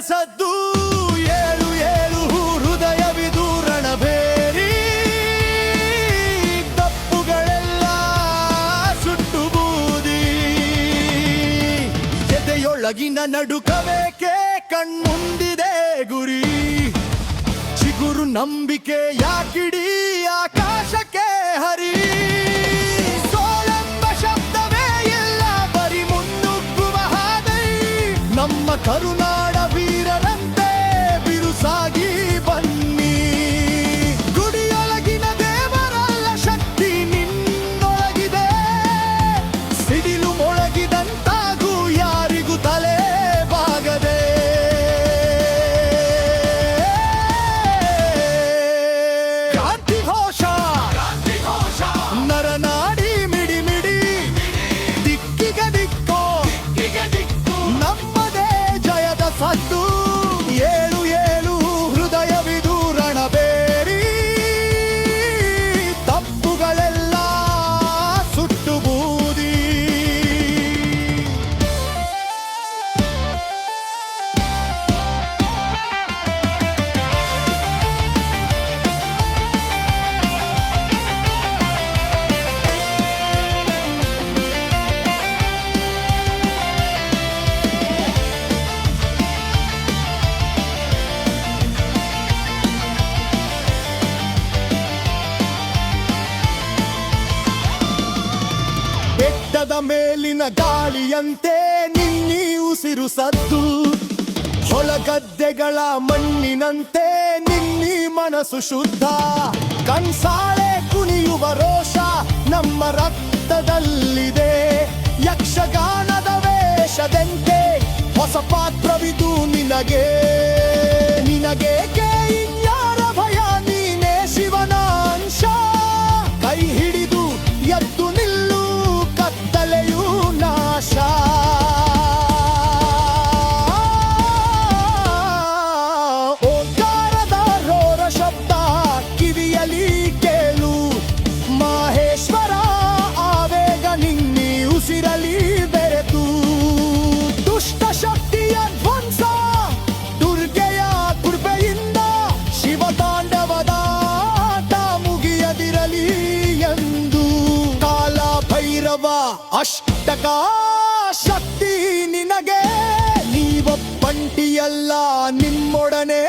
ಸದ್ದು ಏಳು ಏಳು ಹೃದಯವಿದು ರಣಭೇರಿ ತಪ್ಪುಗಳೆಲ್ಲ ಸುಟ್ಟು ಬೂದಿ ಎದೆಯೊಳಗಿನ ನಡುಕಬೇಕೆ ಕಣ್ಮುಂದಿದೆ ಗುರಿ ಚಿಗುರು ನಂಬಿಕೆ ಯಾಕಿಡೀ ಆಕಾಶಕ್ಕೆ ಹರಿ ಸೋಳೆಂಬ ಶಬ್ದವೇ ಇಲ್ಲ ಬರಿ ಮುನ್ನುಗ್ಗುವ ಹಾದಿ ನಮ್ಮ ಕರುನಾಡ ವೀರರಂತೆ ಬಿರುಸಾಗಿ ಬನ್ನಿ ಗುಡಿಯೊಳಗಿನ ದೇವರಲ್ಲ ಶಕ್ತಿ ನಿನ್ನೊಳಗಿದೆ ಸಿಡಿಲು ಮೊಳಗಿದಂತಾಗೂ ಯಾರಿಗೂ ತಲೆ ಬಾಗದೆ ಕ್ರಾಂತಿ ಘೋಷ ನರನಾಡಿ ಮಿಡಿ ಮಿಡಿ ದಿಕ್ಕಿಗೆ ದಿಕ್ಕೋ ನಮ್ಮದೇ ಜಯದ ಸದ್ದು ಏಳು ಏಳು ಹೃದಯವಿದು ರಣಬೇರಿ ತಪ್ಪುಗಳೆಲ್ಲ ಸುಟ್ಟು ಬೂದಿ ಬೆಟ್ಟದ ಮೇಲಿನ ಗಾಳಿಯಂತೆ ನಿನ್ನಿ ಉಸಿರು ಸದ್ದು ಹೊಲಗದ್ದೆಗಳ ಮಣ್ಣಿನಂತೆ ನಿನ್ನಿ ಮನಸ್ಸು ಶುದ್ಧ ಕಣ್ಸಾಳೆ ಕುಣಿಯುವ ರೋಷ ನಮ್ಮ ರಕ್ತದಲ್ಲಿದೆ ಯಕ್ಷಗಾನದ ವೇಷದಂತೆ ಹೊಸ ಪಾತ್ರವಿದು ನಿನಗೆ ನಿನಗೇಕೆ ಇನ್ಯಾರ ಭಯ ನೀನೇ ಶಿವನ ಅಂಶ ಕೈ ಹಿಡಿದು ಎದ್ದು ನಿಲ್ಲು ಕತ್ತಲೆಯು ನಾಶ ಓಂಕಾರದ ರೋರ ಶಬ್ದ ಕಿವಿಯಲಿ ಕೇಳು ಮಹೇಶ್ವರ ಆವೇಗ ನಿನ್ನಿ ಉಸಿರಲಿ ಬೆರೆತು ದುಷ್ಟ ಶಕ್ತಿಯ ಧ್ವಂಸ ದುರ್ಗೆಯ ಕೃಪೆಯಿಂದ ಶಿವತಾಂಡವದ ಆಟ ಮುಗಿಯದಿರಲಿ ಎಂದು ಕಾಲ ಭೈರವ ಅಷ್ಟಕ ಶಕ್ತಿ ನಿನಗೆ ನೀವೊಬ್ಬಂಟಿಯಲ್ಲ ನಿಮ್ಮೊಡನೆ